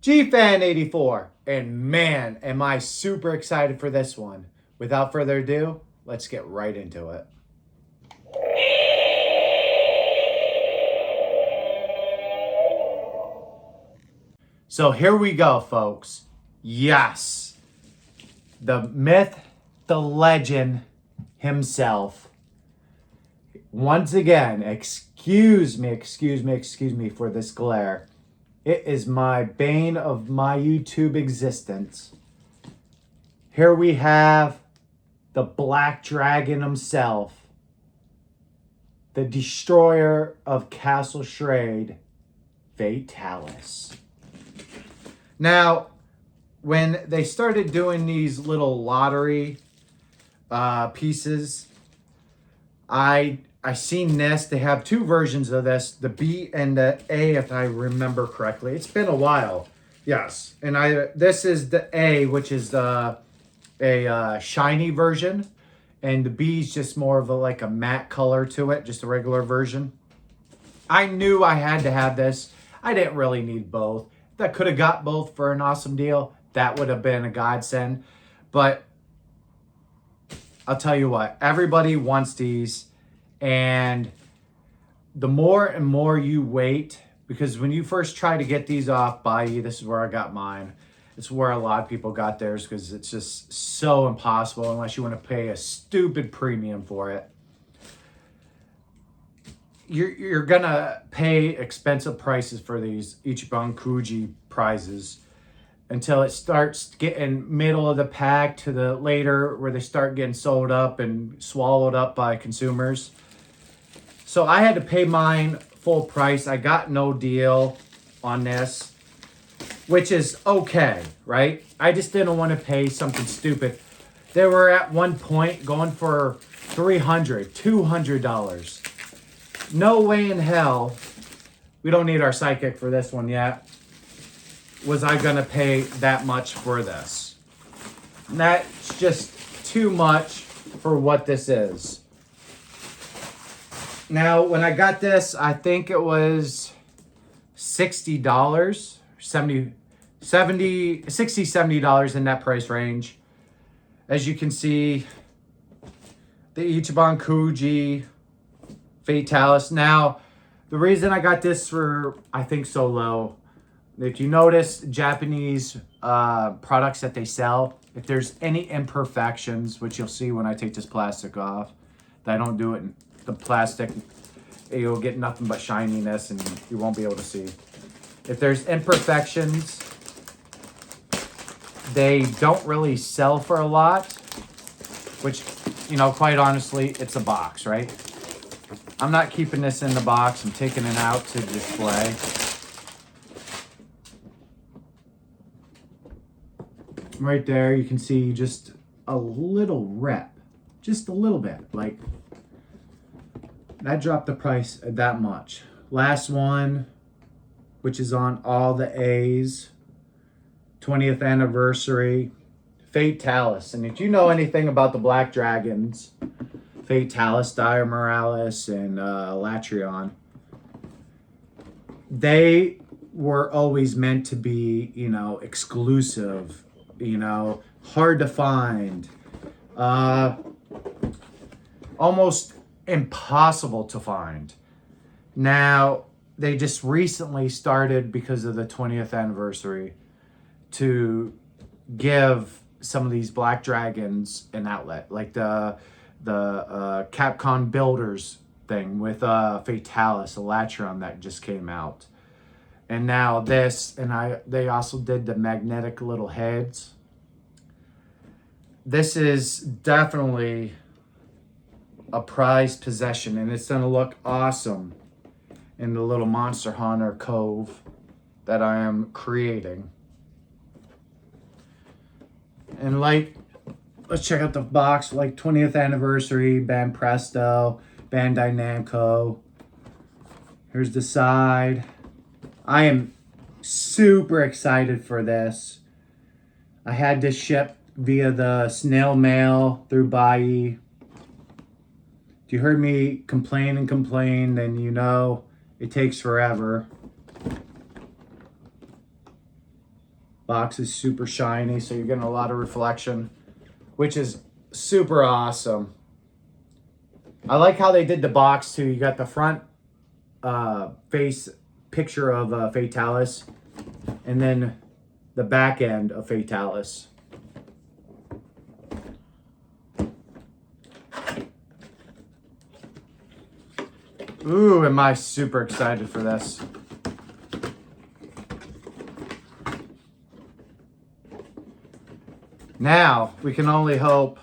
Gfan 84, and man, am I super excited for this one. Without further ado, let's get right into it. So here we go, folks. Yes, the myth, the legend himself. Once again, excuse me for this glare. It is my bane of my YouTube existence. Here we have the Black Dragon himself, the destroyer of Castle Shrade, Fatalis. Now, when they started doing these little lottery pieces, I seen this. They have two versions of this, the B and the A, if I remember correctly. It's been a while. Yes. And this is the A, which is a shiny version. And the B is just more of like a matte color to it, just a regular version. I knew I had to have this. I didn't really need both. If I could have got both for an awesome deal, that would have been a godsend. But I'll tell you what, everybody wants these. And the more and more you wait, because when you first try to get these off Buyee, this is where I got mine. It's where a lot of people got theirs because it's just so impossible unless you want to pay a stupid premium for it. You're gonna pay expensive prices for these Ichiban Kuji prizes until it starts getting middle of the pack to the later where they start getting sold up and swallowed up by consumers. So I had to pay mine full price. I got no deal on this, which is okay, right? I just didn't want to pay something stupid. They were at one point going for $300, $200. No way in hell, we don't need our psychic for this one yet, was I gonna pay that much for this. And that's just too much for what this is. Now, when I got this, I think it was $60, $70 in that price range. As you can see, the Ichiban Kuji, Fatalis. Now, the reason I got this for, I think, so low, if you notice Japanese products that they sell, if there's any imperfections, which you'll see when I take this plastic off, that I don't do it in the plastic, you'll get nothing but shininess and you won't be able to see. If there's imperfections, they don't really sell for a lot, which, you know, quite honestly, it's a box, right? I'm not keeping this in the box. I'm taking it out to display. Right there, you can see just a little rep, just a little bit. Like, that dropped the price that much. Last one, which is on all the A's, 20th anniversary, Fatalis. And if you know anything about the Black Dragons, Fatalis, Dire Morales, and Latrion, they were always meant to be, you know, exclusive, you know, hard to find, almost impossible to find. Now, they just recently started, because of the 20th anniversary, to give some of these Black Dragons an outlet, like the Capcom Builders thing with Fatalis, Elatron that just came out. And now this, and they also did the magnetic little heads. This is definitely a prized possession, and it's gonna look awesome in the little Monster Hunter Cove that I am creating. And like, let's check out the box, like 20th anniversary, Band Presto, Bandai Namco. Here's the side. I am super excited for this. I had this shipped via the snail mail through Buyee. If you heard me complain, then you know it takes forever. Box is super shiny, so you're getting a lot of reflection, which is super awesome. I like how they did the box too. You got the front face picture of Fatalis, and then the back end of Fatalis. Ooh, am I super excited for this. Now, we can only hope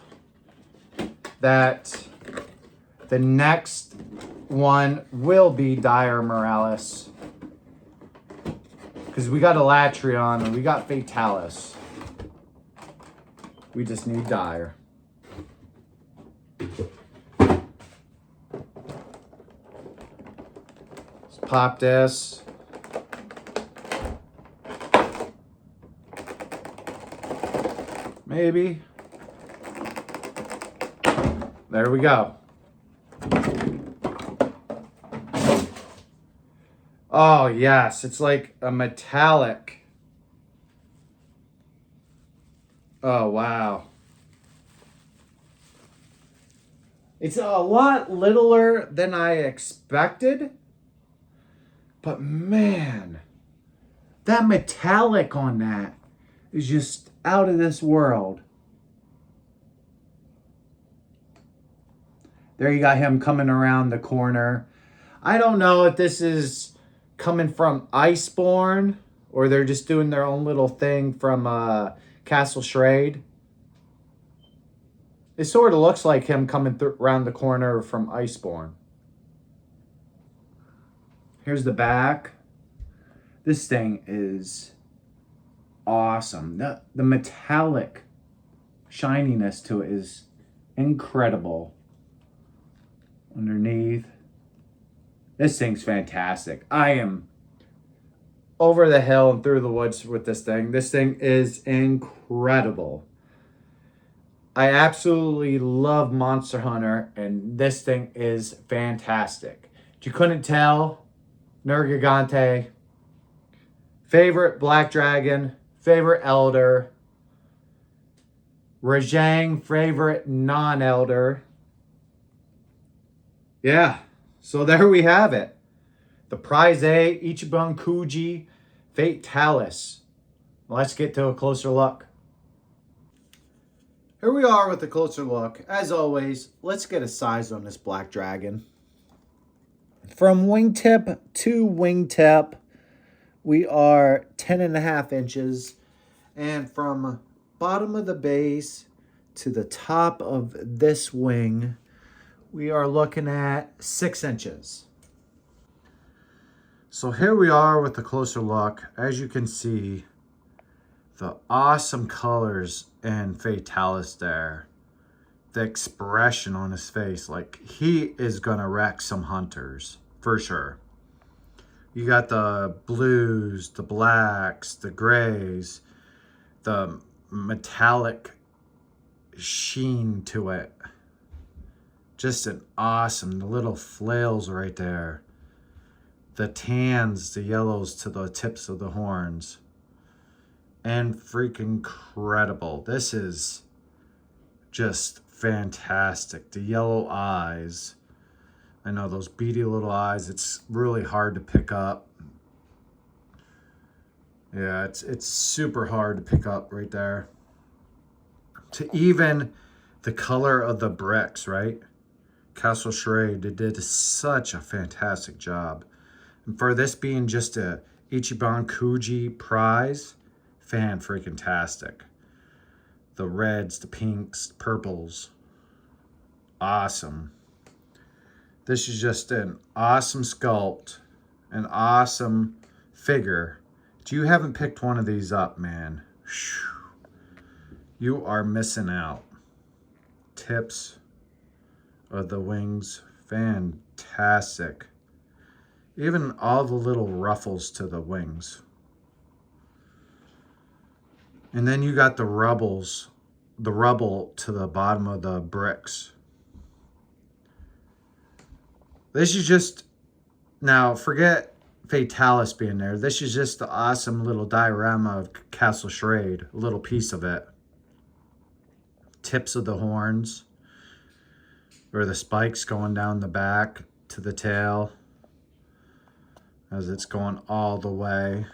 that the next one will be Dire Morales. Because we got Elatrion and we got Fatalis. We just need Dire. Let's pop this. Maybe. There we go. Oh, yes. It's like a metallic. Oh, wow. It's a lot littler than I expected. But man, that metallic on that is just out of this world. There you got him coming around the corner. I don't know if this is coming from Iceborne or they're just doing their own little thing from Castle Shrade. It sort of looks like him coming around the corner from Iceborne. Here's the back. This thing is awesome. The metallic shininess to it is incredible. Underneath. This thing's fantastic. I am over the hill and through the woods with this thing. This thing is incredible. I absolutely love Monster Hunter, and this thing is fantastic. If you couldn't tell, Nergigante, favorite Black Dragon, favorite Elder, Rajang, favorite non-Elder. Yeah, so there we have it. The Prize A, Ichiban Kuji, Fatalis. Let's get to a closer look. Here we are with a closer look. As always, let's get a size on this Black Dragon. From wingtip to wingtip, we are 10.5 inches. And from bottom of the base to the top of this wing, we are looking at 6 inches. So here we are with a closer look. As you can see, the awesome colors in Fatalis there. The expression on his face, like he is gonna wreck some hunters, for sure. You got the blues, the blacks, the grays, the metallic sheen to it. Just an awesome, the little flails right there. The tans, the yellows to the tips of the horns. And freaking incredible. This is just fantastic. The yellow eyes. I know those beady little eyes. It's really hard to pick up. Yeah, it's super hard to pick up right there. To even the color of the bricks, right? Castle Shrade, they did such a fantastic job. And for this being just a Ichiban Kuji prize, fan-freaking-tastic. The reds, the pinks, the purples. Awesome. This is just an awesome sculpt. An awesome figure. If you haven't picked one of these up, man, you are missing out. Tips of the wings, fantastic. Even all the little ruffles to the wings. And then you got the rubble to the bottom of the bricks. This is just, now forget Fatalis being there. This is just the awesome little diorama of Castle Charade. A little piece of it. Tips of the horns. Or the spikes going down the back to the tail. As it's going all the way.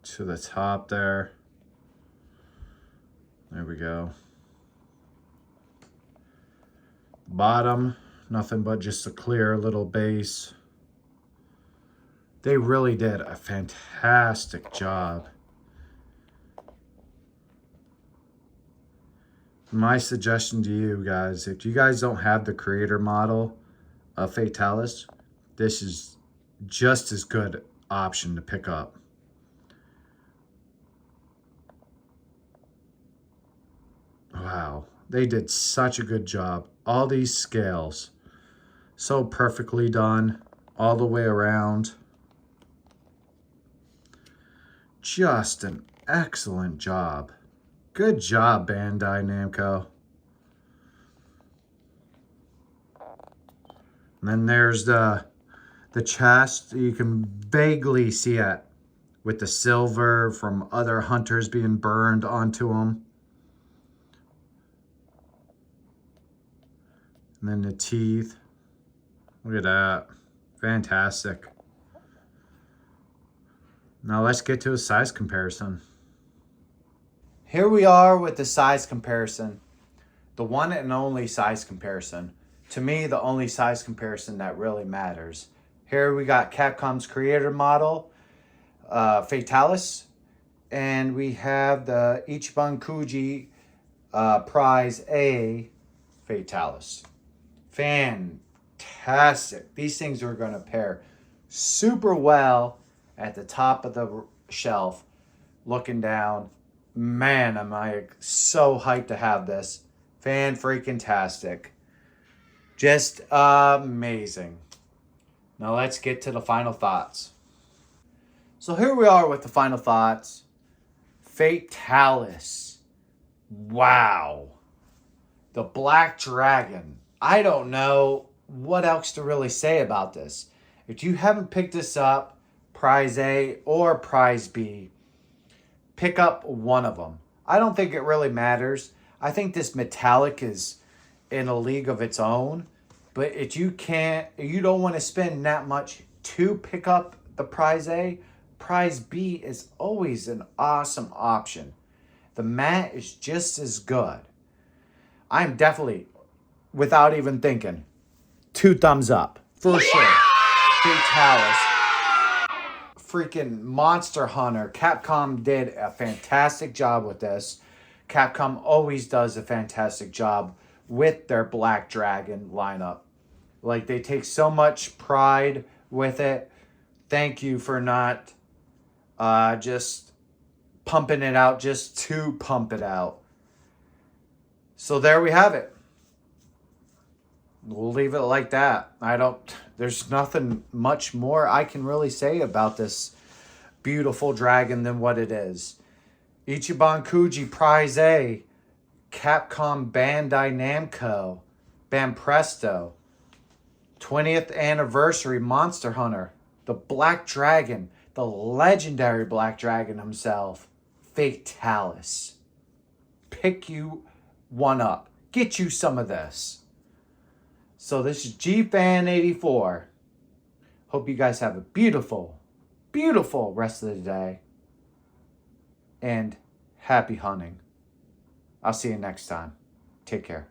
To the top there. There we go. Bottom, nothing but just a clear little base. They really did a fantastic job. My suggestion to you guys, if you guys don't have the creator model of Fatalis, this is just as good option to pick up. Wow, they did such a good job. All these scales, so perfectly done all the way around. Just an excellent job. Good job, Bandai Namco. And then there's the chest. You can vaguely see it with the silver from other hunters being burned onto them. And then the teeth. Look at that. Fantastic. Now let's get to a size comparison. Here we are with the size comparison. The one and only size comparison. To me, the only size comparison that really matters. Here we got Capcom's creator model, Fatalis. And we have the Ichiban Kuji Prize A Fatalis. Fantastic. These things are going to pair super well at the top of the shelf, looking down. Man, am I so hyped to have this. Fan-freaking-tastic. Just amazing. Now let's get to the final thoughts. So here we are with the final thoughts. Fatalis. Wow. The Black Dragon. I don't know what else to really say about this. If you haven't picked this up, Prize A or Prize B, pick up one of them. I don't think it really matters. I think this metallic is in a league of its own. But if you don't want to spend that much to pick up the Prize A, Prize B is always an awesome option. The matte is just as good. I'm definitely, without even thinking, 2 thumbs up. For sure. Fatalis. Freaking Monster Hunter. Capcom did a fantastic job with this. Capcom always does a fantastic job with their Black Dragon lineup. Like, they take so much pride with it. Thank you for not just pumping it out just to pump it out. So there we have it. We'll leave it like that. There's nothing much more I can really say about this beautiful dragon than what it is. Ichiban Kuji Prize A, Capcom Bandai Namco, Banpresto, 20th anniversary Monster Hunter, the Black Dragon, the legendary Black Dragon himself, Fatalis. Pick you one up. Get you some of this. So this is Gfan 84. Hope you guys have a beautiful, beautiful rest of the day. And happy hunting. I'll see you next time. Take care.